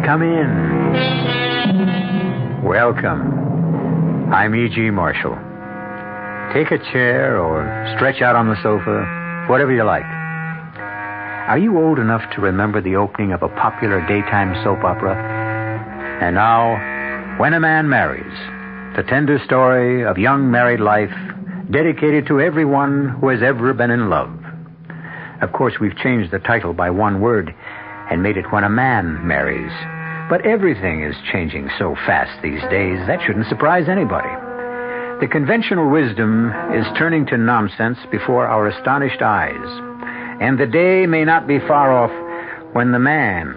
Come in. Welcome. I'm E.G. Marshall. Take a chair or stretch out on the sofa, whatever you like. Are you old enough to remember the opening of a popular daytime soap opera? And now, When a Man Marries, the tender story of young married life dedicated to everyone who has ever been in love. Of course, we've changed the title by one word and made it When a Man Marries. But everything is changing so fast these days, that shouldn't surprise anybody. The conventional wisdom is turning to nonsense before our astonished eyes. And the day may not be far off when the man,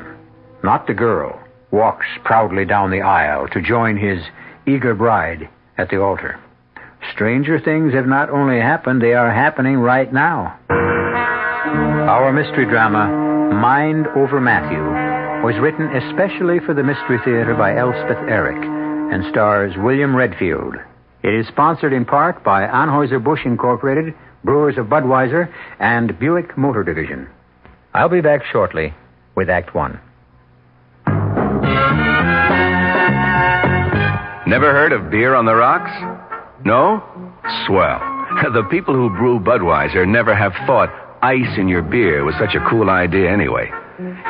not the girl, walks proudly down the aisle to join his eager bride at the altar. Stranger things have not only happened, they are happening right now. Our mystery drama, Mind Over Matthew, was written especially for the Mystery Theater by Elspeth Eric and stars William Redfield. It is sponsored in part by Anheuser-Busch Incorporated, Brewers of Budweiser, and Buick Motor Division. I'll be back shortly with Act One. Never heard of beer on the rocks? No? Swell. The people who brew Budweiser never have thought ice in your beer was such a cool idea anyway.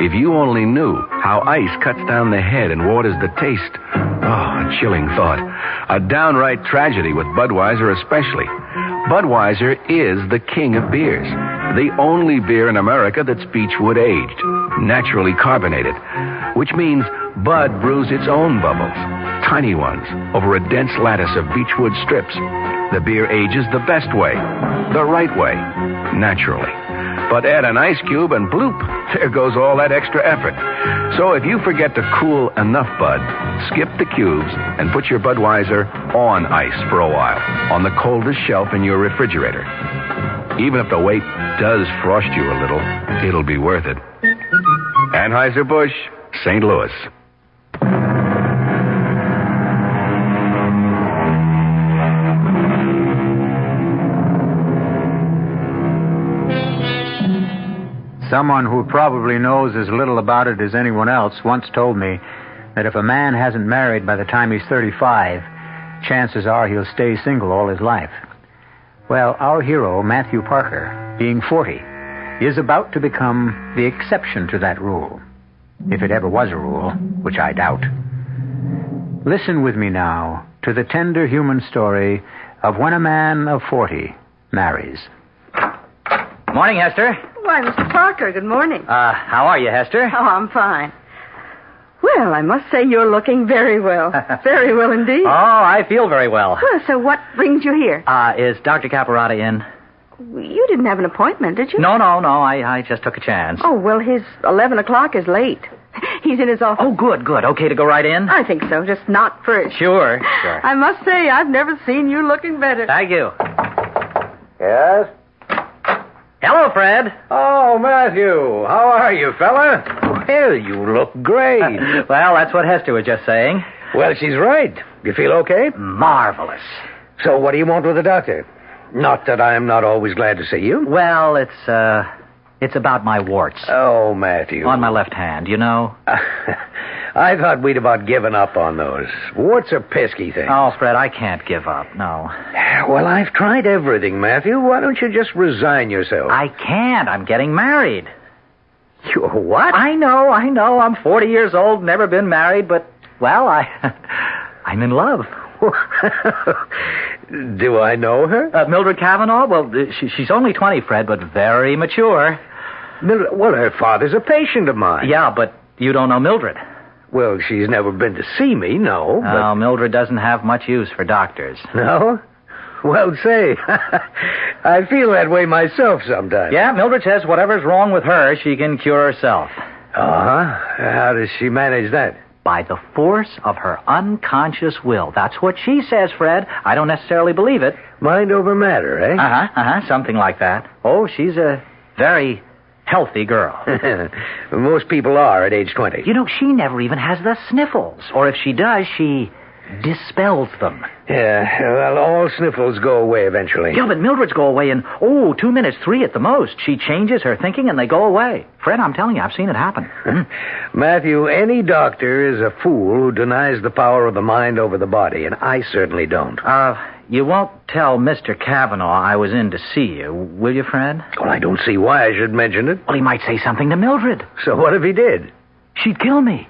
If you only knew how ice cuts down the head and waters the taste. Oh, a chilling thought. A downright tragedy with Budweiser especially. Budweiser is the king of beers. The only beer in America that's beechwood aged, naturally carbonated, which means Bud brews its own bubbles, tiny ones, over a dense lattice of beechwood strips. The beer ages the best way, the right way, naturally. But add an ice cube and bloop, there goes all that extra effort. So if you forget to cool enough Bud, skip the cubes and put your Budweiser on ice for a while on the coldest shelf in your refrigerator. Even if the wait does frost you a little, it'll be worth it. Anheuser-Busch, St. Louis. Someone who probably knows as little about it as anyone else once told me that if a man hasn't married by the time he's 35, chances are he'll stay single all his life. Well, our hero, Matthew Parker, being 40, is about to become the exception to that rule. If it ever was a rule, which I doubt. Listen with me now to the tender human story of when a man of 40 marries. Morning, Hester. Why, Mr. Parker, good morning. How are you, Hester? Oh, I'm fine. Well, I must say you're looking very well. Very well indeed. Oh, I feel very well. Well, so what brings you here? Is Dr. Caparata in? You didn't have an appointment, did you? No. I just took a chance. Oh, well, his 11 o'clock is late. He's in his office. Oh, good. Okay to go right in? I think so, just not first. Sure. I must say, I've never seen you looking better. Thank you. Yes? Hello, Fred. Oh, Matthew. How are you, fella? Well, you look great. Well, that's what Hester was just saying. Well, she's right. You feel okay? Marvelous. So what do you want with the doctor? Not that I'm not always glad to see you. Well, it's about my warts. Oh, Matthew. On my left hand, you know. I thought we'd about given up on those. Warts are pesky things. Oh, Fred, I can't give up, no. Well, I've tried everything, Matthew. Why don't you just resign yourself? I can't. I'm getting married. You're what? I know. I'm 40 years old, never been married, but, well, I'm in love. Do I know her? Mildred Cavanaugh? Well, she's only 20, Fred, but very mature. Mildred, well, her father's a patient of mine. Yeah, but you don't know Mildred. Well, she's never been to see me, no. But... Oh, Mildred doesn't have much use for doctors. No? Well, say, I feel that way myself sometimes. Yeah, Mildred says whatever's wrong with her, she can cure herself. Uh-huh. How does she manage that? By the force of her unconscious will. That's what she says, Fred. I don't necessarily believe it. Mind over matter, eh? Something like that. Oh, she's a very healthy girl. Most people are at age 20. You know, she never even has the sniffles. Or if she does, she dispels them. Yeah, well, all sniffles go away eventually. Yeah, but Mildred's go away in, 2 minutes, 3 at the most. She changes her thinking and they go away. Fred, I'm telling you, I've seen it happen. Matthew, any doctor is a fool who denies the power of the mind over the body, and I certainly don't. You won't tell Mr. Cavanaugh I was in to see you, will you, Fred? Well, I don't see why I should mention it. Well, he might say something to Mildred. So what if he did? She'd kill me.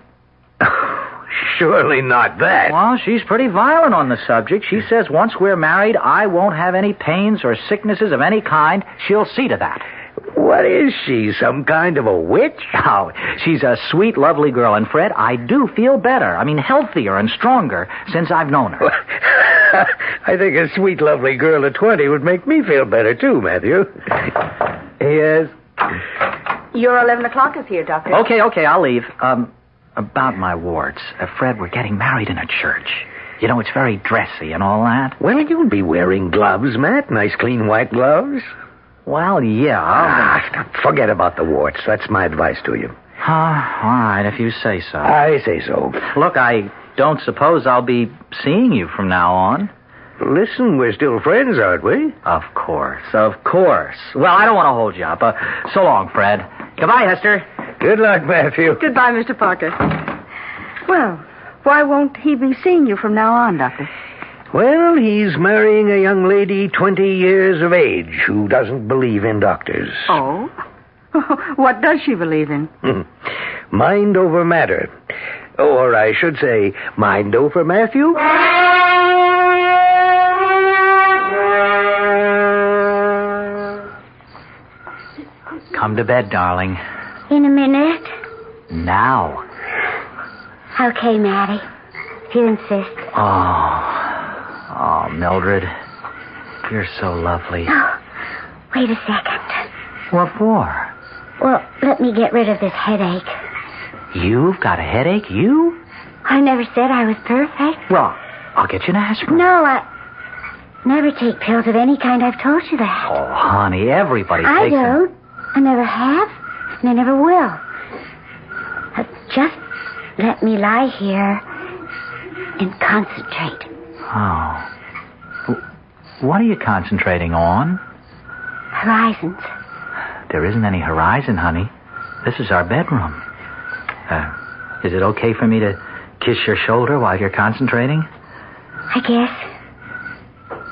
Surely not that. Well, she's pretty violent on the subject. She says once we're married, I won't have any pains or sicknesses of any kind. She'll see to that. What is she, some kind of a witch? Oh, she's a sweet, lovely girl. And, Fred, I do feel better. I mean, healthier and stronger since I've known her. I think a sweet, lovely girl at 20 would make me feel better, too, Matthew. Yes? Your 11 o'clock is here, Doctor. Okay, I'll leave. About my warts. Fred, we're getting married in a church. You know, it's very dressy and all that. Well, you'll be wearing gloves, Matt. Nice, clean, white gloves. Well, yeah. Forget about the warts. That's my advice to you. All right, if you say so. I say so. Look, I don't suppose I'll be seeing you from now on. Listen, we're still friends, aren't we? Of course. Well, I don't want to hold you up. So long, Fred. Goodbye, Hester. Good luck, Matthew. Goodbye, Mr. Parker. Well, why won't he be seeing you from now on, Doctor? Well, he's marrying a young lady 20 years of age who doesn't believe in doctors. Oh? What does she believe in? Mind over matter. Or I should say, mind over Matthew. Come to bed, darling. In a minute. Now. Okay, Maddie. If you insist. Oh, Mildred. You're so lovely. Oh, wait a second. What for? Well, let me get rid of this headache. You've got a headache? You? I never said I was perfect. Well, I'll get you an aspirin. No, I never take pills of any kind. I've told you that. Oh, honey, everybody I takes them. don't. I never have, and I never will. Just let me lie here and concentrate. Oh. What are you concentrating on? Horizons. There isn't any horizon, honey. This is our bedroom. Is it okay for me to kiss your shoulder while you're concentrating? I guess.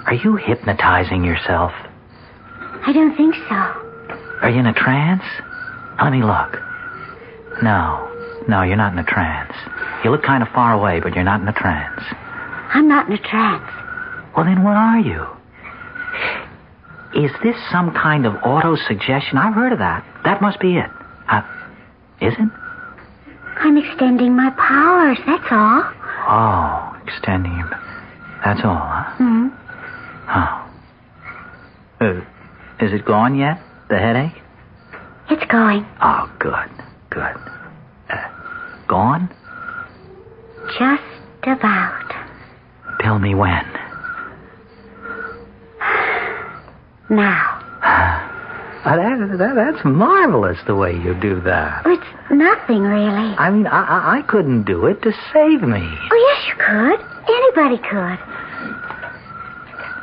Are you hypnotizing yourself? I don't think so. Are you in a trance? Let me look. No, you're not in a trance. You look kind of far away, but you're not in a trance. I'm not in a trance. Well, then what are you? Is this some kind of auto-suggestion? I've heard of that. That must be it. Is it? I'm extending my powers, that's all. Oh, extending your... That's all, huh? Mm-hmm. Oh. Is it gone yet, the headache? It's going. Oh, good. Gone? Just about. Tell me when. Now. That's marvelous, the way you do that. It's nothing, really. I mean, I couldn't do it to save me. Oh, yes, you could. Anybody could.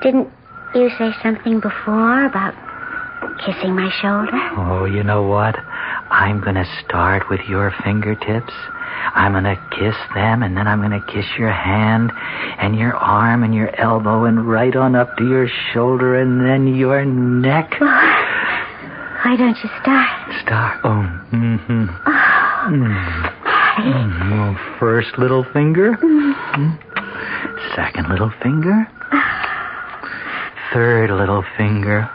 Didn't you say something before about kissing my shoulder? Oh, you know what? I'm going to start with your fingertips. I'm going to kiss them, and then I'm going to kiss your hand and your arm and your elbow and right on up to your shoulder and then your neck. Why don't you start? Start? Oh, mm-hmm. Well, first little finger. Second little finger. Third little finger.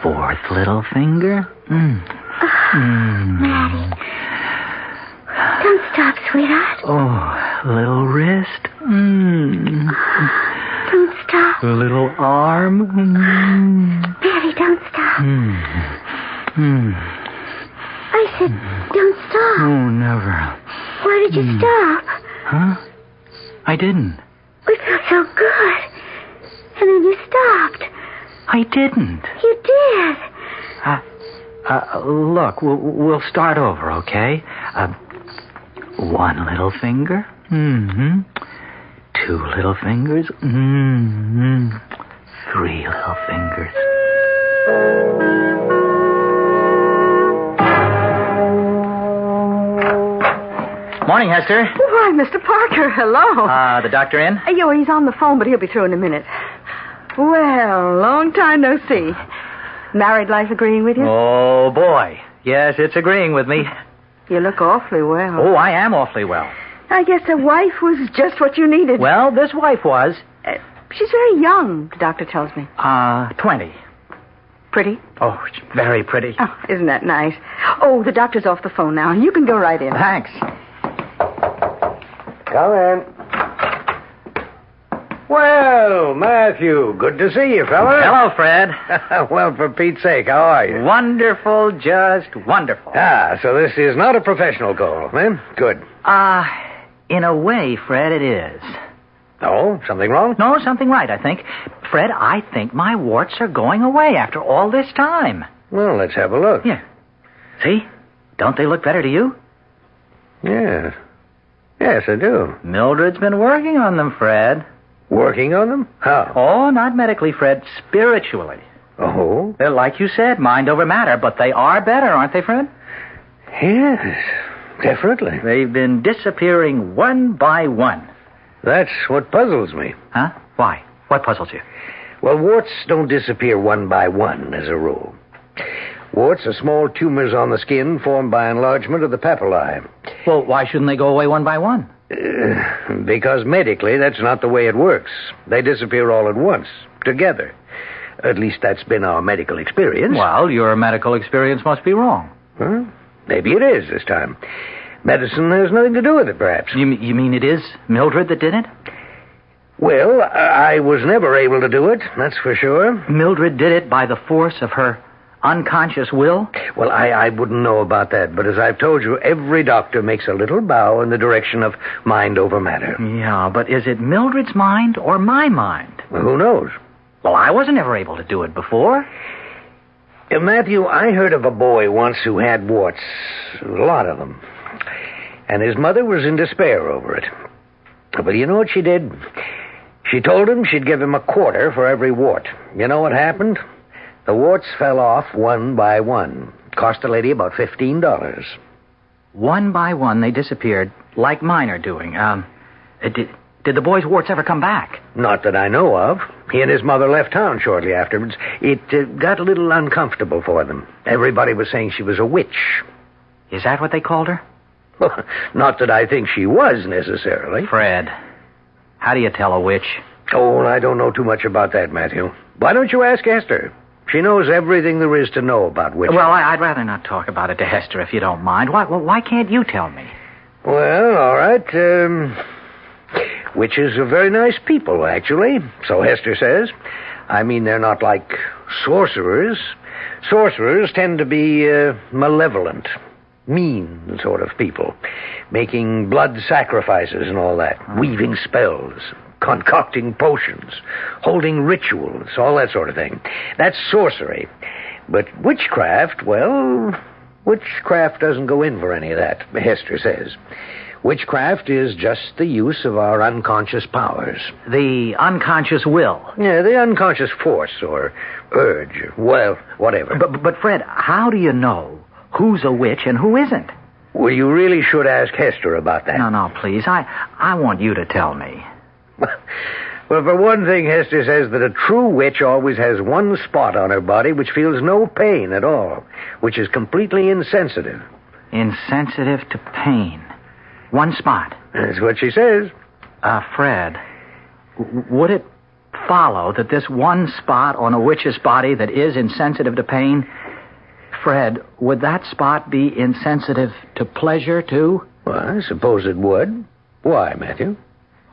Fourth little finger. Maddie. Don't stop, sweetheart. Oh, little wrist. Don't stop. Little arm. Maddie, don't stop. I said, don't stop. Oh, never. Why did you stop? Huh? I didn't. We felt so good. And then you stopped. I didn't. You did. Look, we'll start over, okay? One little finger. Mm-hmm. 2 little fingers. Mm-hmm. 3 little fingers. Morning, Hester. Why, Mr. Parker, hello. The doctor in? He's on the phone, but he'll be through in a minute. Well, long time no see. Married life agreeing with you? Oh, boy. Yes, it's agreeing with me. You look awfully well. Oh, I am awfully well. I guess a wife was just what you needed. Well, this wife was. She's very young, the doctor tells me. 20. Pretty? Oh, she's very pretty. Oh, isn't that nice? Oh, the doctor's off the phone now. You can go right in. Thanks. Come in. Well, Matthew, good to see you, fella. Hello, Fred. Well, for Pete's sake, how are you? Wonderful, just wonderful. So this is not a professional call, eh? Good. In a way, Fred, it is. Oh, something wrong? No, something right, I think. Fred, I think my warts are going away after all this time. Well, let's have a look. Here. See? Don't they look better to you? Yes. Yes, I do. Mildred's been working on them, Fred. Working on them? How? Oh, not medically, Fred. Spiritually. Oh? They're like you said, mind over matter, but they are better, aren't they, Fred? Yes, definitely. They've been disappearing one by one. That's what puzzles me. Huh? Why? What puzzles you? Well, warts don't disappear one by one, as a rule. Warts are small tumors on the skin formed by enlargement of the papillae. Well, why shouldn't they go away one by one? Because medically, that's not the way it works. They disappear all at once, together. At least that's been our medical experience. Well, your medical experience must be wrong. Huh? Maybe it is this time. Medicine has nothing to do with it, perhaps. You mean it is Mildred that did it? Well, I was never able to do it, that's for sure. Mildred did it by the force of her unconscious will? Well, I wouldn't know about that, but as I've told you, every doctor makes a little bow in the direction of mind over matter. Yeah, but is it Mildred's mind or my mind? Well, who knows? Well, I wasn't ever able to do it before. Matthew, I heard of a boy once who had warts. A lot of them. And his mother was in despair over it. But you know what she did? She told him she'd give him a quarter for every wart. You know what happened? The warts fell off one by one. Cost the lady about $15. One by one they disappeared, like mine are doing. Did the boy's warts ever come back? Not that I know of. He and his mother left town shortly afterwards. It got a little uncomfortable for them. Everybody was saying she was a witch. Is that what they called her? Not that I think she was, necessarily. Fred, how do you tell a witch? Oh, I don't know too much about that, Matthew. Why don't you ask Esther? She knows everything there is to know about witches. Well, I'd rather not talk about it to Hester, if you don't mind. Why can't you tell me? Well, all right. Witches are very nice people, actually. So Hester says. I mean, they're not like sorcerers. Sorcerers tend to be malevolent, mean sort of people, making blood sacrifices and all that, weaving spells, concocting potions, holding rituals, all that sort of thing. That's sorcery. But witchcraft, well, witchcraft doesn't go in for any of that, Hester says. Witchcraft is just the use of our unconscious powers. The unconscious will. Yeah, the unconscious force or urge, well, whatever. But Fred, how do you know who's a witch and who isn't? Well, you really should ask Hester about that. No, please. I want you to tell me. Well, for one thing, Hester says that a true witch always has one spot on her body which feels no pain at all, which is completely insensitive. Insensitive to pain. One spot. That's what she says. Fred, would it follow that this one spot on a witch's body that is insensitive to pain, Fred, would that spot be insensitive to pleasure, too? Well, I suppose it would. Why, Matthew?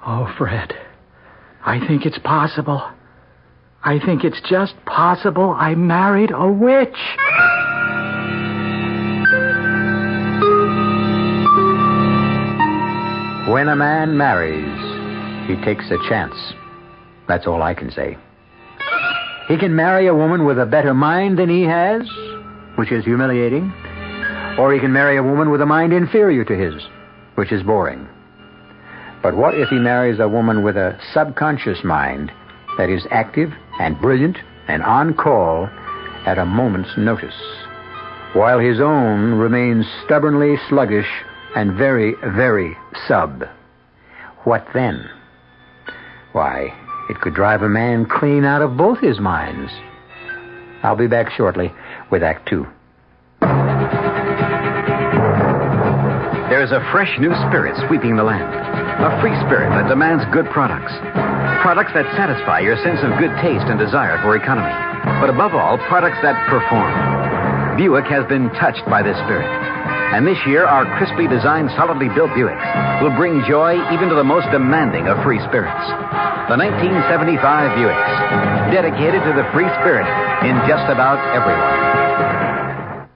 Oh, Fred, I think it's possible. I think it's just possible I married a witch. When a man marries, he takes a chance. That's all I can say. He can marry a woman with a better mind than he has, which is humiliating, or he can marry a woman with a mind inferior to his, which is boring. But what if he marries a woman with a subconscious mind that is active and brilliant and on call at a moment's notice, while his own remains stubbornly sluggish and very, very sub? What then? Why, it could drive a man clean out of both his minds. I'll be back shortly with Act Two. There is a fresh new spirit sweeping the land. A free spirit that demands good products. Products that satisfy your sense of good taste and desire for economy. But above all, products that perform. Buick has been touched by this spirit. And this year, our crisply designed, solidly built Buicks will bring joy even to the most demanding of free spirits. The 1975 Buicks, dedicated to the free spirit in just about everyone.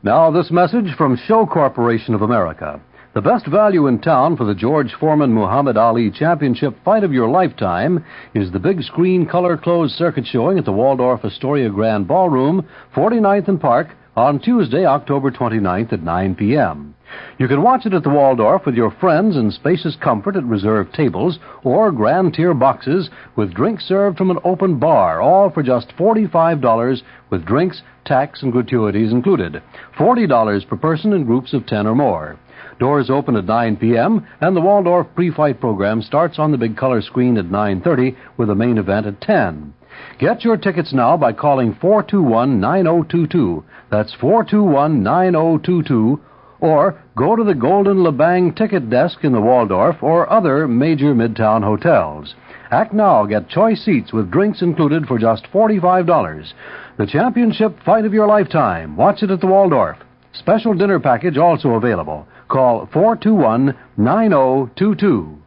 Now, this message from Show Corporation of America. The best value in town for the George Foreman Muhammad Ali Championship Fight of Your Lifetime is the big screen color closed circuit showing at the Waldorf Astoria Grand Ballroom, 49th and Park, on Tuesday, October 29th at 9 p.m. You can watch it at the Waldorf with your friends in spacious comfort at reserved tables or grand tier boxes with drinks served from an open bar, all for just $45 with drinks, tax, and gratuities included. $40 per person in groups of 10 or more. Doors open at 9 p.m., and the Waldorf pre-fight program starts on the big color screen at 9:30 with the main event at 10. Get your tickets now by calling 421-9022. That's 421-9022. Or go to the Golden Labang ticket desk in the Waldorf or other major midtown hotels. Act now. Get choice seats with drinks included for just $45. The championship fight of your lifetime. Watch it at the Waldorf. Special dinner package also available. Call 421-9022.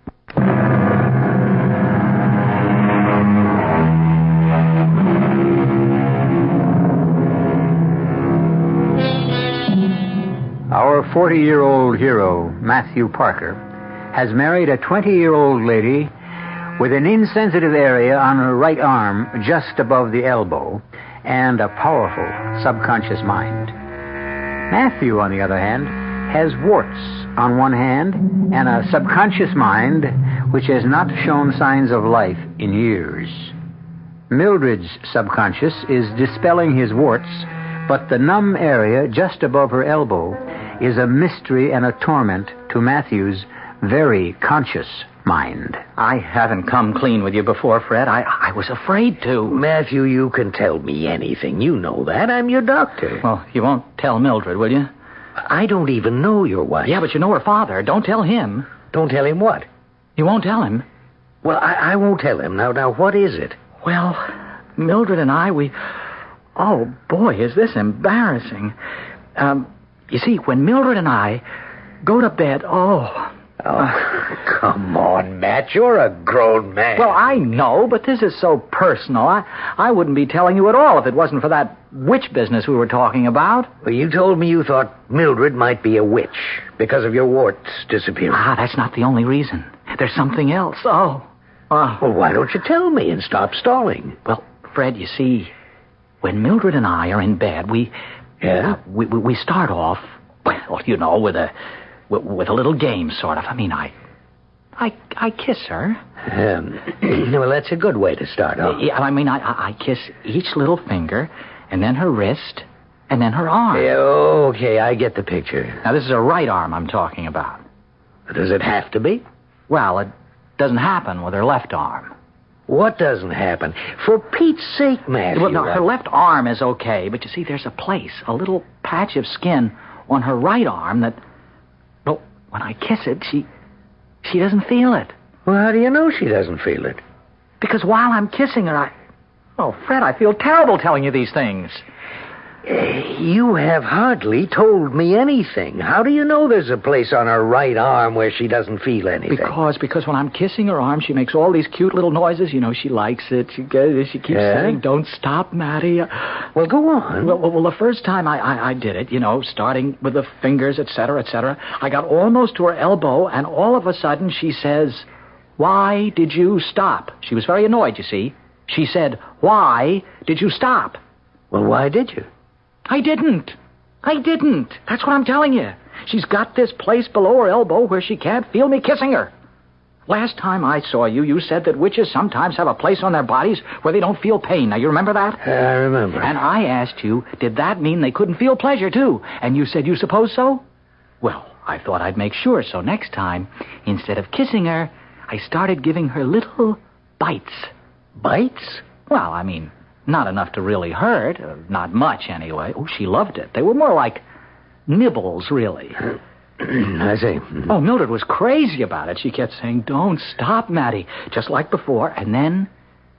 Our 40-year-old hero, Matthew Parker, has married a 20-year-old lady with an insensitive area on her right arm just above the elbow and a powerful subconscious mind. Matthew, on the other hand, has warts on one hand and a subconscious mind which has not shown signs of life in years. Mildred's subconscious is dispelling his warts, but the numb area just above her elbow is a mystery and a torment to Matthew's very conscious mind. I haven't come clean with you before, Fred. I was afraid to. Matthew, you can tell me anything. You know that. I'm your doctor. Well, you won't tell Mildred, will you? I don't even know your wife. Yeah, but you know her father. Don't tell him. Don't tell him what? You won't tell him? Well, I won't tell him. Now, what is it? Well, Mildred and I, Oh, boy, is this embarrassing. You see, when Mildred and I go to bed, come on, Matt. You're a grown man. Well, I know, but this is so personal. I wouldn't be telling you at all if it wasn't for that witch business we were talking about. Well, you told me you thought Mildred might be a witch because of your warts disappearing. That's not the only reason. There's something else. Well, why don't you tell me and stop stalling? Well, Fred, you see, when Mildred and I are in bed, we start off, well, you know, with a little game, sort of. I mean, I kiss her. Well, that's a good way to start off. Yeah, I mean, I kiss each little finger, and then her wrist, and then her arm. Yeah, okay, I get the picture. Now, this is her right arm I'm talking about. Does it have to be? Well, it doesn't happen with her left arm. What doesn't happen? For Pete's sake, Matthew. Well, no, her left arm is okay, but you see, there's a little patch of skin on her right arm that, well, when I kiss it, she doesn't feel it. Well, how do you know she doesn't feel it? Because while I'm kissing her, Fred, I feel terrible telling you these things. You have hardly told me anything. How do you know there's a place on her right arm where she doesn't feel anything? Because when I'm kissing her arm, she makes all these cute little noises. You know, she likes it. She keeps saying, "Don't stop, Matty." Well, go on. Well, the first time I did it, you know, starting with the fingers, etc., I got almost to her elbow, and all of a sudden she says, "Why did you stop?" She was very annoyed, you see. She said, "Why did you stop?" Well, why did you? I didn't. That's what I'm telling you. She's got this place below her elbow where she can't feel me kissing her. Last time I saw you, you said that witches sometimes have a place on their bodies where they don't feel pain. Now, you remember that? I remember. And I asked you, did that mean they couldn't feel pleasure, too? And you said you suppose so? Well, I thought I'd make sure, so next time, instead of kissing her, I started giving her little bites. Bites? Well, I mean, not enough to really hurt. Not much, anyway. Oh, she loved it. They were more like nibbles, really. I see. Oh, Mildred was crazy about it. She kept saying, don't stop, Matty, just like before. And then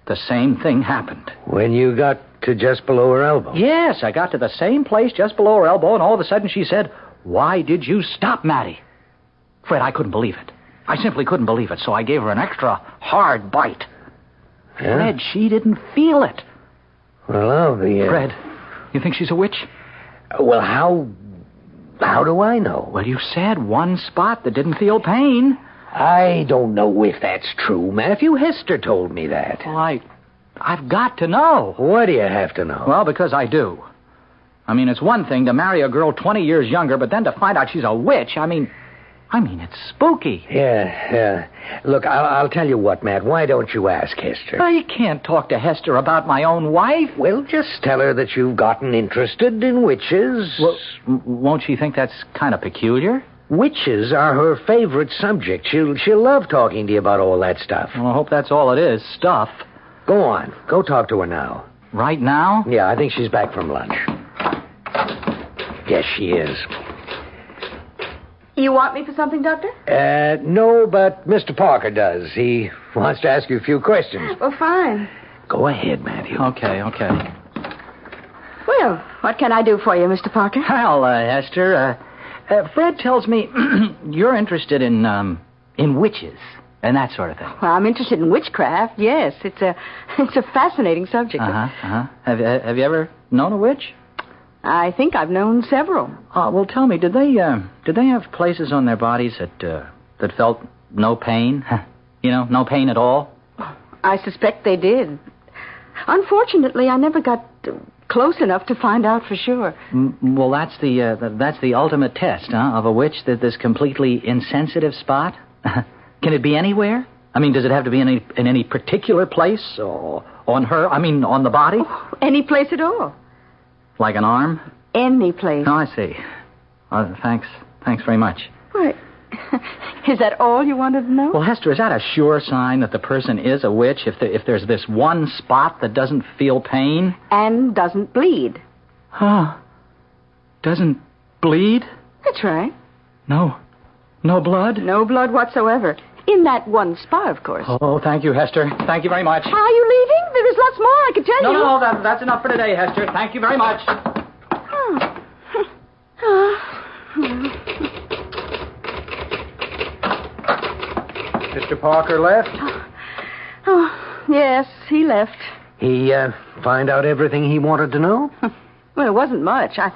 the same thing happened. When you got to just below her elbow? Yes, I got to the same place just below her elbow, and all of a sudden she said, why did you stop, Matty? Fred, I couldn't believe it. I simply couldn't believe it, so I gave her an extra hard bite. Yeah? Fred, she didn't feel it. Well, I'll be... Fred, you think she's a witch? Well, how do I know? Well, you said one spot that didn't feel pain. I don't know if that's true, Matthew. Hester told me that. Well, I've got to know. Why do you have to know? Well, because I do. I mean, it's one thing to marry a girl 20 years younger, but then to find out she's a witch, I mean, it's spooky. Yeah. Look, I'll tell you what, Matt. Why don't you ask Hester? I can't talk to Hester about my own wife. Well, just tell her that you've gotten interested in witches. Well, won't she think that's kind of peculiar? Witches are her favorite subject. She'll love talking to you about all that stuff. Well, I hope that's all it is, stuff. Go on. Go talk to her now. Right now? Yeah, I think she's back from lunch. Yes, she is. You want me for something, Doctor? No, but Mr. Parker does. He wants to ask you a few questions. Well, fine. Go ahead, Matthew. Okay. Well, what can I do for you, Mr. Parker? Well, Hester, Fred tells me you're interested in witches and that sort of thing. Well, I'm interested in witchcraft, yes. It's a fascinating subject. Have you ever known a witch? I think I've known several. Well, tell me, did they have places on their bodies that felt no pain? No pain at all? I suspect they did. Unfortunately, I never got close enough to find out for sure. Well, that's the ultimate test, of a witch, this completely insensitive spot. Can it be anywhere? I mean, does it have to be in any particular place or on her? I mean, on the body? Oh, any place at all. Like an arm? Any place. Oh, I see. Thanks very much. What? Is that all you wanted to know? Well, Hester, is that a sure sign that the person is a witch if there's this one spot that doesn't feel pain? And doesn't bleed. Huh. Doesn't bleed? That's right. No blood? No blood whatsoever. In that one spot, of course. Oh, thank you, Hester. Thank you very much. Are you leaving? There is lots more I could tell you. No, that's enough for today, Hester. Thank you very much. Mr. Parker left? Oh, yes, he left. He find out everything he wanted to know? Well, it wasn't much. I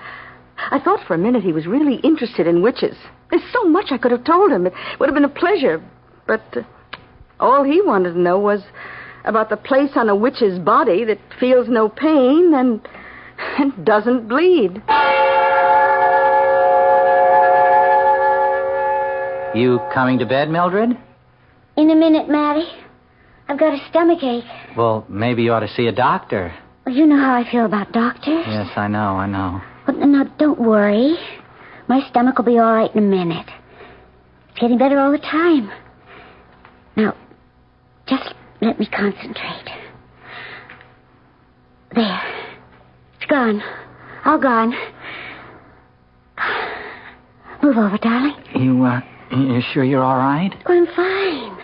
thought for a minute he was really interested in witches. There's so much I could have told him. It would have been a pleasure. But all he wanted to know was about the place on a witch's body that feels no pain and doesn't bleed. You coming to bed, Mildred? In a minute, Matty. I've got a stomachache. Well, maybe you ought to see a doctor. Well, you know how I feel about doctors. Yes, I know. Well, now, don't worry. My stomach will be all right in a minute. It's getting better all the time. Now, just let me concentrate. There. It's gone. All gone. Move over, darling. You sure you're all right? Oh, I'm fine.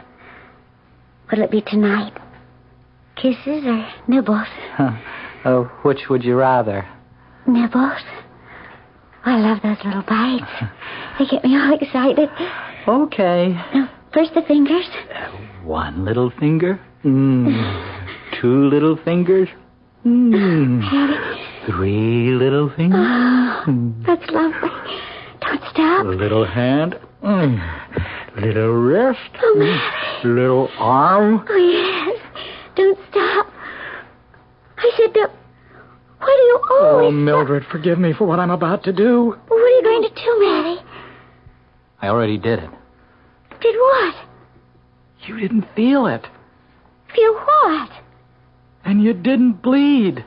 What'll it be tonight? Kisses or nibbles? Which would you rather? Nibbles. I love those little bites. They get me all excited. Okay. Now, first the fingers. One little finger. Two little fingers. Three little fingers. Oh, that's lovely. Don't stop. Little hand. Little wrist. Oh, Mary. Little arm. Oh, yes. Don't stop. I said don't. Why do you always... Oh, Mildred, forgive me for what I'm about to do. What are you going to do, Matty? I already did it. Did what? You didn't feel it. Feel what? And you didn't bleed.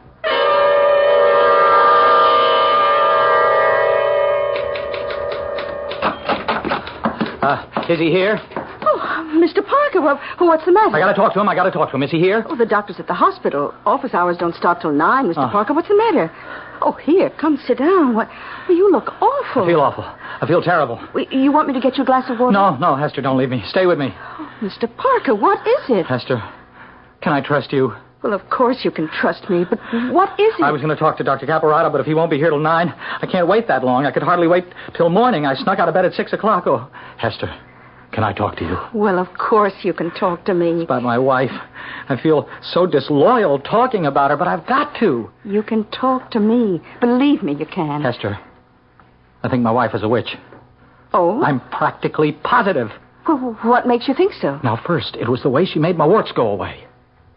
Is he here? Oh, Mr. Parker, what's the matter? I gotta talk to him. Is he here? Oh, the doctor's at the hospital. Office hours don't start till 9, Mr. Parker. What's the matter? Oh, here, come sit down. Well, you look awful. I feel awful. I feel terrible. You want me to get you a glass of water? No, Hester, don't leave me. Stay with me. Oh, Mr. Parker, what is it? Hester, can I trust you? Well, of course you can trust me, but what is it? I was going to talk to Dr. Caparata, but if he won't be here till 9, I can't wait that long. I could hardly wait till morning. I snuck out of bed at 6 o'clock. Oh, Hester, can I talk to you? Well, of course you can talk to me. It's about my wife. I feel so disloyal talking about her, but I've got to. You can talk to me. Believe me, you can. Hester, I think my wife is a witch. Oh? I'm practically positive. Well, what makes you think so? Now, first, it was the way she made my warts go away.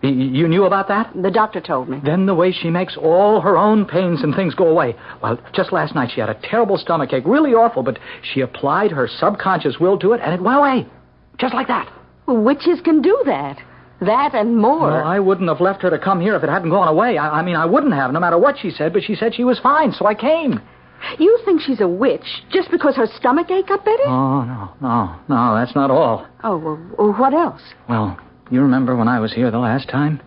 You knew about that? The doctor told me. Then the way she makes all her own pains and things go away. Well, just last night she had a terrible stomachache, really awful, but she applied her subconscious will to it, and it went away. Just like that. Well, witches can do that. That and more. Well, I wouldn't have left her to come here if it hadn't gone away. I mean, I wouldn't have, no matter what she said, but she said she was fine, so I came. You think she's a witch just because her stomachache got better? Oh, no, that's not all. Oh, well, what else? Well, you remember when I was here the last time?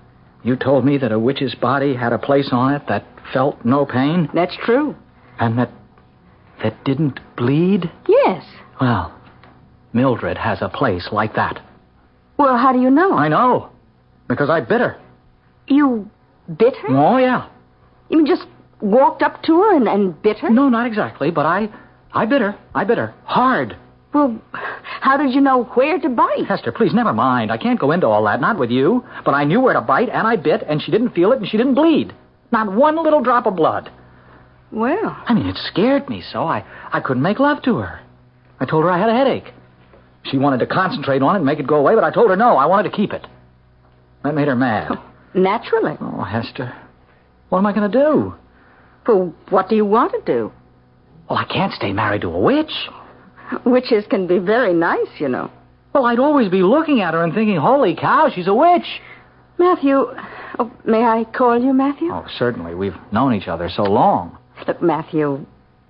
You told me that a witch's body had a place on it that felt no pain? That's true. And that didn't bleed? Yes. Well, Mildred has a place like that. Well, how do you know? I know. Because I bit her. You bit her? Oh, yeah. You mean just walked up to her and bit her? No, not exactly, but I bit her. I bit her. Hard. Well, how did you know where to bite? Hester, please, never mind. I can't go into all that, not with you. But I knew where to bite, and I bit, and she didn't feel it, and she didn't bleed. Not one little drop of blood. Well. I mean, it scared me so I couldn't make love to her. I told her I had a headache. She wanted to concentrate on it and make it go away, but I told her no, I wanted to keep it. That made her mad. Oh, naturally. Oh, Hester, what am I going to do? Well, what do you want to do? Well, I can't stay married to a witch. Witches can be very nice, you know. Well, I'd always be looking at her and thinking, holy cow, she's a witch. Matthew, may I call you Matthew? Oh, certainly. We've known each other so long. Look, Matthew,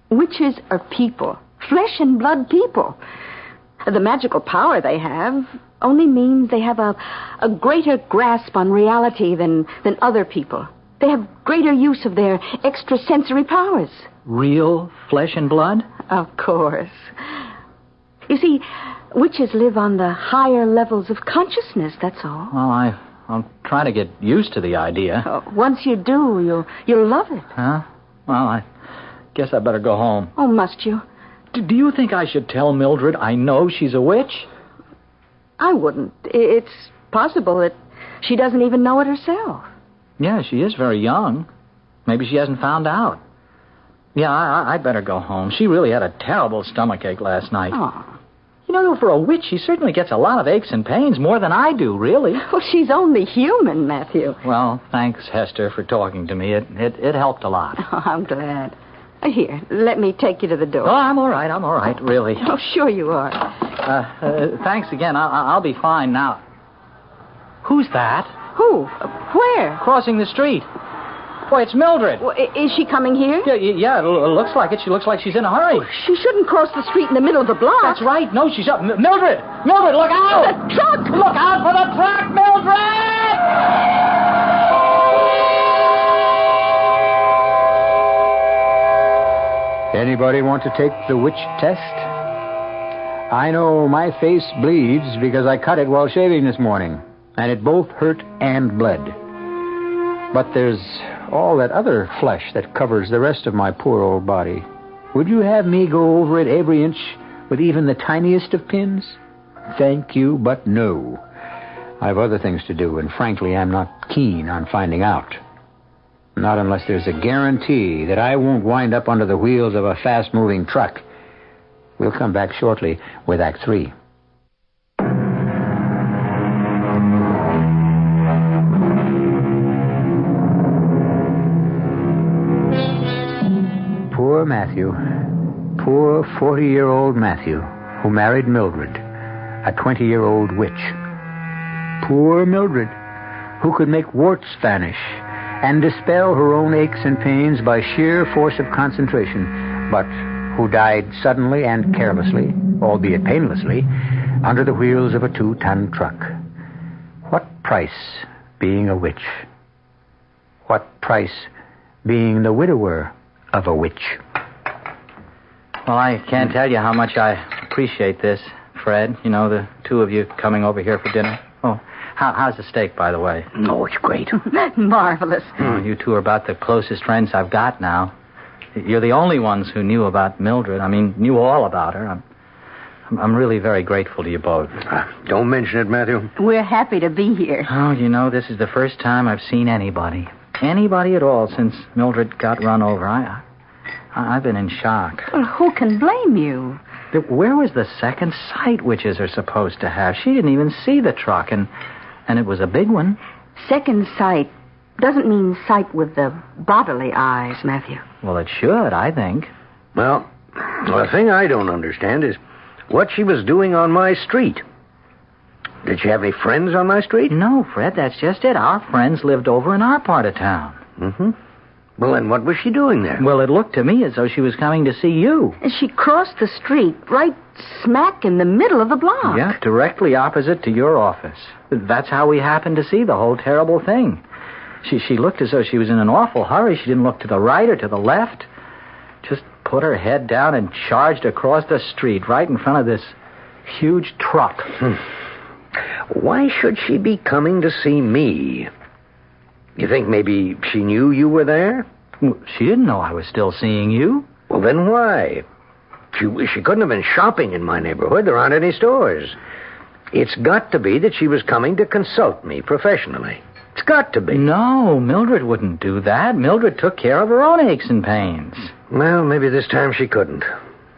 witches are people, flesh and blood people. The magical power they have only means they have a greater grasp on reality than other people. They have greater use of their extrasensory powers. Real flesh and blood? Of course. You see, witches live on the higher levels of consciousness, that's all. Well, I'm trying to get used to the idea. Once you do, you'll love it. Huh? Well, I guess I better go home. Oh, must you? Do you think I should tell Mildred I know she's a witch? I wouldn't. It's possible that she doesn't even know it herself. Yeah, she is very young. Maybe she hasn't found out. Yeah, I'd better go home. She really had a terrible stomachache last night. Oh. You know, for a witch, she certainly gets a lot of aches and pains, more than I do, really. Well, she's only human, Matthew. Well, thanks, Hester, for talking to me. It helped a lot. Oh, I'm glad. Here, let me take you to the door. Oh, I'm all right, really. Oh, sure you are. Thanks again. I'll be fine now. Who's that? Who? Where? Crossing the street. Boy, it's Mildred. Well, is she coming here? Yeah, it looks like it. She looks like she's in a hurry. She shouldn't cross the street in the middle of the block. That's right. No, she's up. Mildred, look out! The truck! Look out for the truck, Mildred! Anybody want to take the witch test? I know my face bleeds because I cut it while shaving this morning, and it both hurt and bled. But there's all that other flesh that covers the rest of my poor old body. Would you have me go over it every inch with even the tiniest of pins? Thank you, but no. I have other things to do, and frankly, I'm not keen on finding out. Not unless there's a guarantee that I won't wind up under the wheels of a fast-moving truck. We'll come back shortly with Act 3. Poor Matthew. Poor 40-year-old Matthew, who married Mildred, a 20-year-old witch. Poor Mildred, who could make warts vanish and dispel her own aches and pains by sheer force of concentration, but who died suddenly and carelessly, albeit painlessly, under the wheels of a 2-ton truck. What price being a witch? What price being the widower of a witch? Well, I can't tell you how much I appreciate this, Fred. You know, the two of you coming over here for dinner. Oh, how's the steak, by the way? Oh, it's great. Marvelous. Oh, you two are about the closest friends I've got now. You're the only ones who knew about Mildred. I mean, knew all about her. I'm really very grateful to you both. Don't mention it, Matthew. We're happy to be here. Oh, you know, this is the first time I've seen anybody at all since Mildred got run over. I've been in shock. Well, who can blame you? Where was the second sight witches are supposed to have? She didn't even see the truck, and it was a big one. Second sight doesn't mean sight with the bodily eyes, Matthew. Well, it should, I think. Well, the thing I don't understand is what she was doing on my street. Did she have any friends on my street? No, Fred, that's just it. Our friends lived over in our part of town. Mm-hmm. Well, then what was she doing there? Well, it looked to me as though she was coming to see you. She crossed the street right smack in the middle of the block. Yeah, directly opposite to your office. That's how we happened to see the whole terrible thing. She looked as though she was in an awful hurry. She didn't look to the right or to the left. Just put her head down and charged across the street right in front of this huge truck. Why should she be coming to see me? You think maybe she knew you were there? She didn't know I was still seeing you. Well, then why? She couldn't have been shopping in my neighborhood. There aren't any stores. It's got to be that she was coming to consult me professionally. It's got to be. No, Mildred wouldn't do that. Mildred took care of her own aches and pains. Well, maybe this time she couldn't.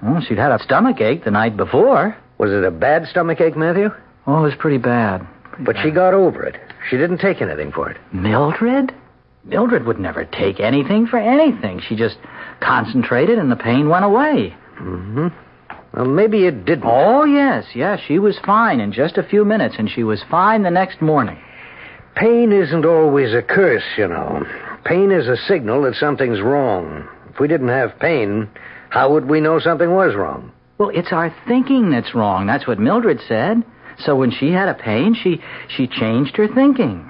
Well, she'd had a stomachache the night before. Was it a bad stomachache, Matthew? Oh, it was pretty bad. But she got over it. She didn't take anything for it. Mildred? Mildred would never take anything for anything. She just concentrated and the pain went away. Mm-hmm. Well, maybe it didn't. Oh, yes. She was fine in just a few minutes, and she was fine the next morning. Pain isn't always a curse, you know. Pain is a signal that something's wrong. If we didn't have pain, how would we know something was wrong? Well, it's our thinking that's wrong. That's what Mildred said. So when she had a pain, she changed her thinking.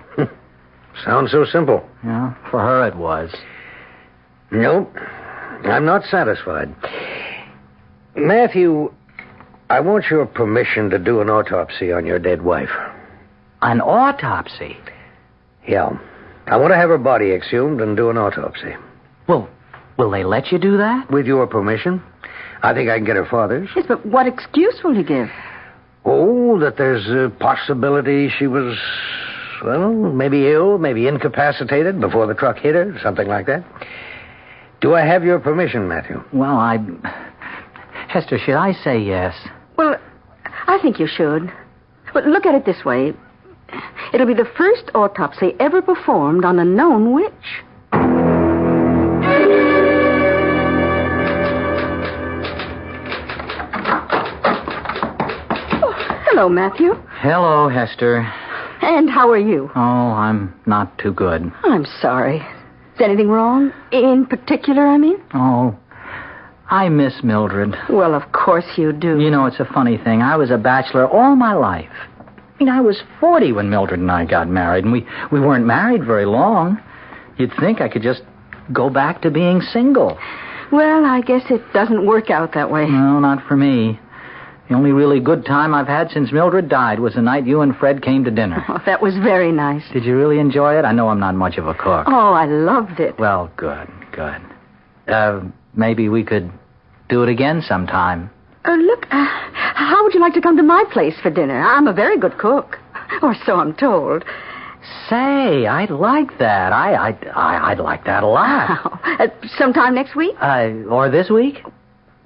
Sounds so simple. Yeah, for her it was. Nope. I'm not satisfied. Matthew, I want your permission to do an autopsy on your dead wife. An autopsy? Yeah. I want to have her body exhumed and do an autopsy. Well, will they let you do that? With your permission. I think I can get her father's. Yes, but what excuse will you give? Oh, that there's a possibility she was, well, maybe ill, maybe incapacitated before the truck hit her, something like that. Do I have your permission, Matthew? Well, Hester, should I say yes? Well, I think you should. But look at it this way. It'll be the first autopsy ever performed on a known witch. Hello, Matthew. Hello, Hester. And how are you? Oh, I'm not too good. I'm sorry. Is anything wrong? In particular, I mean? Oh, I miss Mildred. Well, of course you do. You know, it's a funny thing. I was a bachelor all my life. I mean, I was 40 when Mildred and I got married, and we weren't married very long. You'd think I could just go back to being single. Well, I guess it doesn't work out that way. No, not for me. The only really good time I've had since Mildred died was the night you and Fred came to dinner. Oh, that was very nice. Did you really enjoy it? I know I'm not much of a cook. Oh, I loved it. Well, good. Maybe we could do it again sometime. Look, how would you like to come to my place for dinner? I'm a very good cook. Or so I'm told. Say, I'd like that. I'd like that a lot. Sometime next week? Or this week?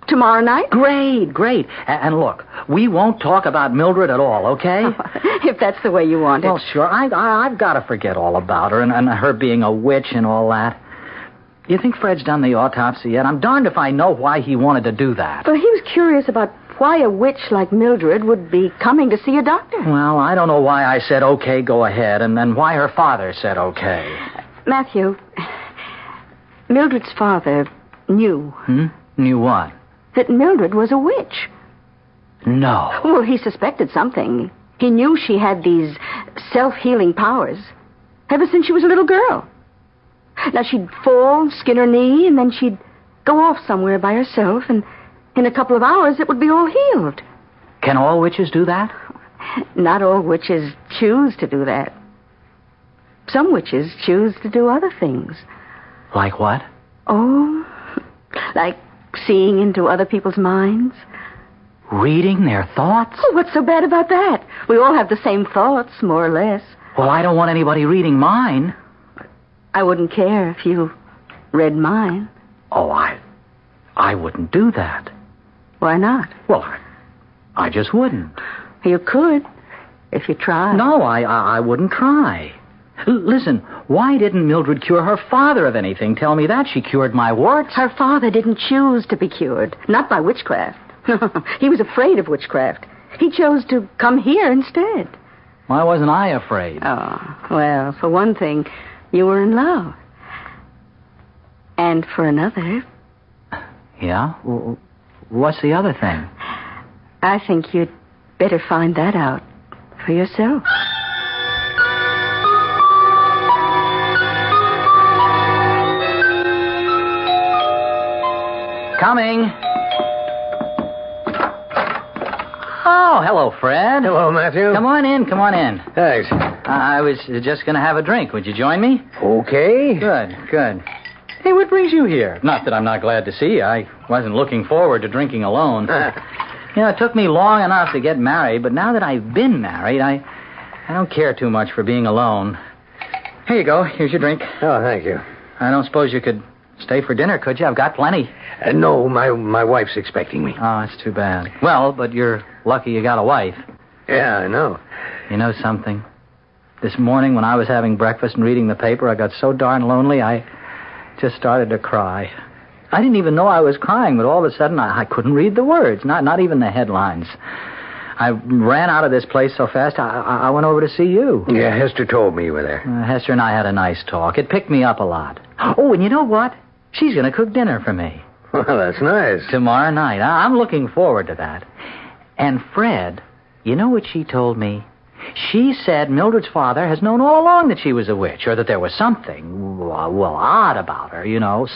Tomorrow night? Great. And look, we won't talk about Mildred at all, okay? If that's the way you want it. Well, sure. I've got to forget all about her and her being a witch and all that. You think Fred's done the autopsy yet? I'm darned if I know why he wanted to do that. Well, he was curious about why a witch like Mildred would be coming to see a doctor. Well, I don't know why I said, okay, go ahead, and then why her father said okay. Matthew, Mildred's father knew. Knew what? That Mildred was a witch. No. Well, he suspected something. He knew she had these self-healing powers ever since she was a little girl. Now, she'd fall, skin her knee, and then she'd go off somewhere by herself, and in a couple of hours it would be all healed. Can all witches do that? Not all witches choose to do that. Some witches choose to do other things. Like what? Oh, like seeing into other people's minds. Reading their thoughts? Oh, what's so bad about that? We all have the same thoughts, more or less. Well, I don't want anybody reading mine. I wouldn't care if you read mine. Oh, I wouldn't do that. Why not? Well, I just wouldn't. You could, if you tried. No, I wouldn't try. Listen, why didn't Mildred cure her father of anything? Tell me that. She cured my warts. Her father didn't choose to be cured. Not by witchcraft. He was afraid of witchcraft. He chose to come here instead. Why wasn't I afraid? Oh, well, for one thing, you were in love. And for another... Yeah? What's the other thing? I think you'd better find that out for yourself. Coming. Oh, hello, Fred. Hello, Matthew. Come on in. Thanks. I was just going to have a drink. Would you join me? Okay. Good. Hey, what brings you here? Not that I'm not glad to see you. I wasn't looking forward to drinking alone. It took me long enough to get married, but now that I've been married, I don't care too much for being alone. Here you go. Here's your drink. Oh, thank you. I don't suppose you could stay for dinner, could you? I've got plenty. No, my wife's expecting me. Oh, that's too bad. Well, but you're lucky you got a wife. Yeah, I know. You know something? This morning when I was having breakfast and reading the paper, I got so darn lonely, I just started to cry. I didn't even know I was crying, but all of a sudden I couldn't read the words, not even the headlines. I ran out of this place so fast, I went over to see you. Yeah, Hester told me you were there. Hester and I had a nice talk. It picked me up a lot. Oh, and you know what? She's going to cook dinner for me. Well, that's nice. Tomorrow night. I'm looking forward to that. And Fred, you know what she told me? She said Mildred's father has known all along that she was a witch, or that there was something, well, odd about her,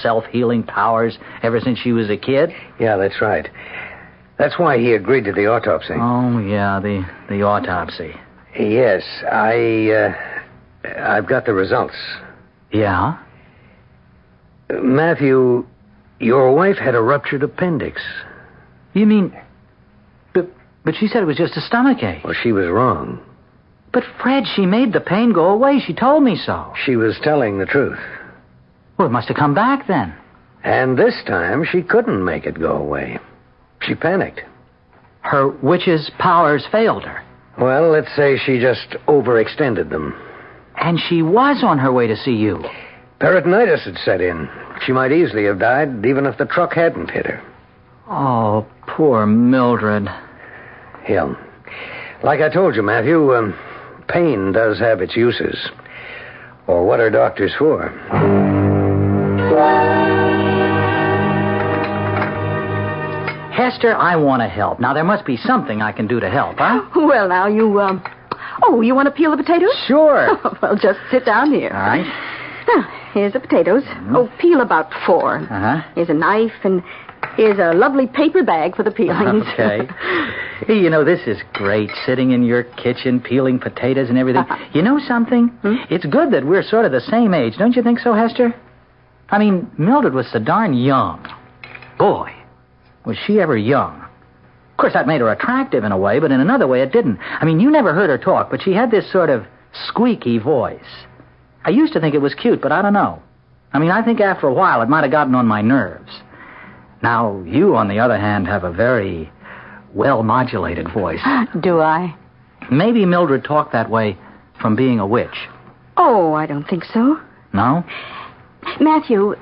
self-healing powers ever since she was a kid. Yeah, that's right. That's why he agreed to the autopsy. Oh, yeah, the autopsy. Yes, I've got the results. Yeah? Matthew, your wife had a ruptured appendix. You mean... But she said it was just a stomachache. Well, she was wrong. But, Fred, she made the pain go away. She told me so. She was telling the truth. Well, it must have come back then. And this time, she couldn't make it go away. She panicked. Her witch's powers failed her. Well, let's say she just overextended them. And she was on her way to see you. Peritonitis had set in. She might easily have died, even if the truck hadn't hit her. Oh, poor Mildred. Yeah. Like I told you, Matthew, pain does have its uses. Or what are doctors for? Hester, I want to help. Now, there must be something I can do to help, huh? Well, now, you, Oh, you want to peel the potatoes? Sure. Well, just sit down here. All right. Now, here's the potatoes. Oh, peel about 4. Uh-huh. Here's a knife, and here's a lovely paper bag for the peelings. Okay. Hey, this is great, sitting in your kitchen, peeling potatoes and everything. You know something? It's good that we're sort of the same age. Don't you think so, Hester? I mean, Mildred was so darn young. Boy, was she ever young. Of course, that made her attractive in a way, but in another way it didn't. I mean, you never heard her talk, but she had this sort of squeaky voice. I used to think it was cute, but I don't know. I mean, I think after a while it might have gotten on my nerves. Now, you, on the other hand, have a very well-modulated voice. Do I? Maybe Mildred talked that way from being a witch. Oh, I don't think so. No? Matthew,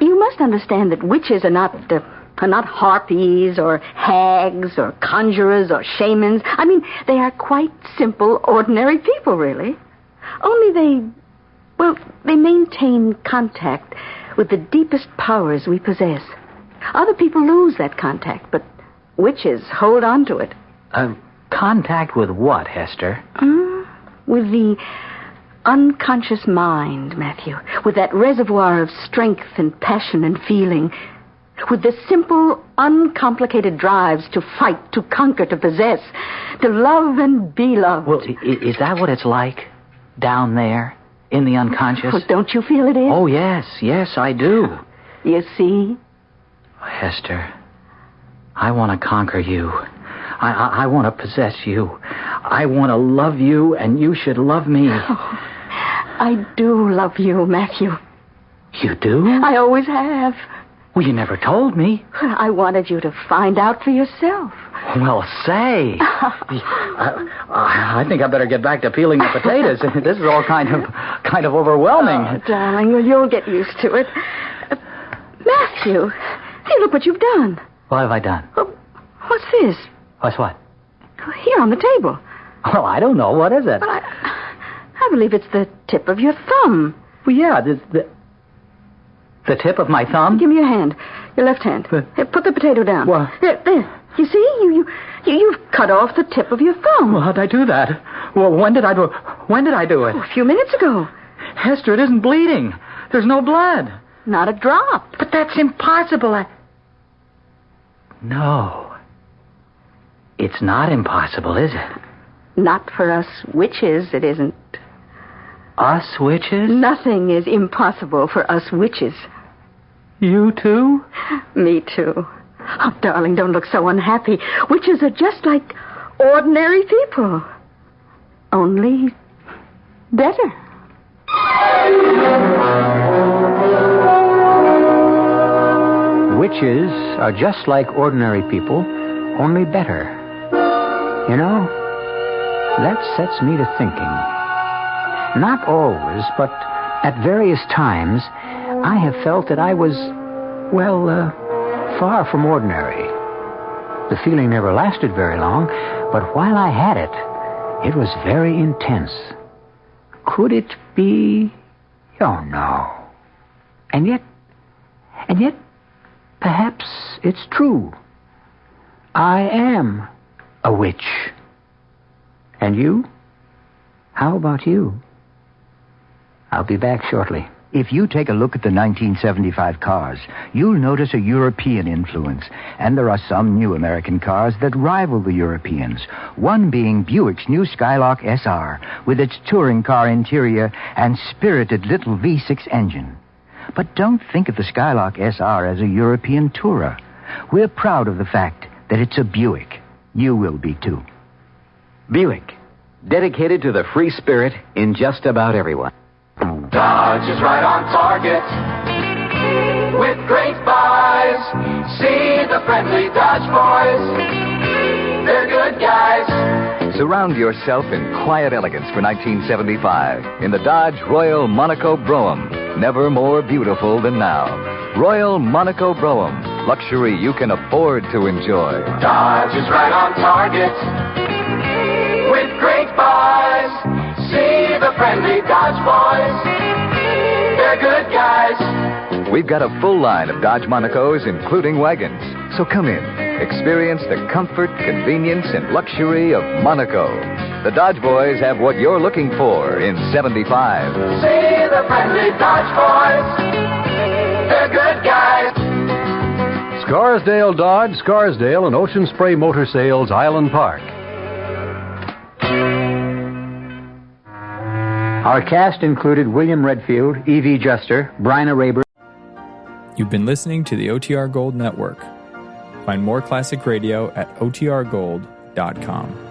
you must understand that witches are not Are not harpies or hags or conjurers or shamans. I mean, they are quite simple, ordinary people, really. Only they maintain contact with the deepest powers we possess. Other people lose that contact, but witches hold on to it. Contact with what, Hester? With the unconscious mind, Matthew. With that reservoir of strength and passion and feeling. With the simple, uncomplicated drives to fight, to conquer, to possess, to love and be loved. Well, is that what it's like down there in the unconscious? Well, don't you feel it is? Oh, yes, I do. You see? Hester, I want to conquer you. I want to possess you. I want to love you, and you should love me. Oh, I do love you, Matthew. You do? I always have. Well, you never told me. I wanted you to find out for yourself. Well, say. I think I better get back to peeling the potatoes. This is all kind of overwhelming. Oh, darling, well, you'll get used to it. Matthew, hey, look what you've done. What have I done? What's this? What's what? Here on the table. Well, I don't know. What is it? Well, I believe it's the tip of your thumb. Well, yeah, the tip of my thumb? Give me your hand. Your left hand. Here, put the potato down. What? There. You see? You've cut off the tip of your thumb. Well, how'd I do that? Well, when did I do it? Oh, a few minutes ago. Hester, it isn't bleeding. There's no blood. Not a drop. But that's impossible. No. It's not impossible, is it? Not for us witches, it isn't. Us witches? Nothing is impossible for us witches. You too? Me too. Oh, darling, don't look so unhappy. Witches are just like ordinary people. Only better. Witches are just like ordinary people, only better. You know, that sets me to thinking. Not always, but at various times, I have felt that I was, far from ordinary. The feeling never lasted very long, but while I had it, it was very intense. Could it be? Oh, no. And yet, perhaps it's true. I am a witch. And you? How about you? I'll be back shortly. If you take a look at the 1975 cars, you'll notice a European influence. And there are some new American cars that rival the Europeans. One being Buick's new Skylark SR, with its touring car interior and spirited little V6 engine. But don't think of the Skylark SR as a European tourer. We're proud of the fact that it's a Buick. You will be, too. Buick, dedicated to the free spirit in just about everyone. Dodge is right on target with great buys. See the friendly Dodge boys. They're good guys. Surround yourself in quiet elegance for 1975 in the Dodge Royal Monaco Brougham. Never more beautiful than now. Royal Monaco Brougham. Luxury you can afford to enjoy. Dodge is right on target with great buys. See the friendly Dodge boys. They're good guys. We've got a full line of Dodge Monacos, including wagons. So come in. Experience the comfort, convenience, and luxury of Monaco. The Dodge boys have what you're looking for in 75. See the friendly Dodge boys. They're good guys. Scarsdale Dodge, Scarsdale, and Ocean Spray Motor Sales, Island Park. Our cast included William Redfield, E.V. Juster, Bryna Raber. You've been listening to the OTR Gold Network. Find more classic radio at otrgold.com.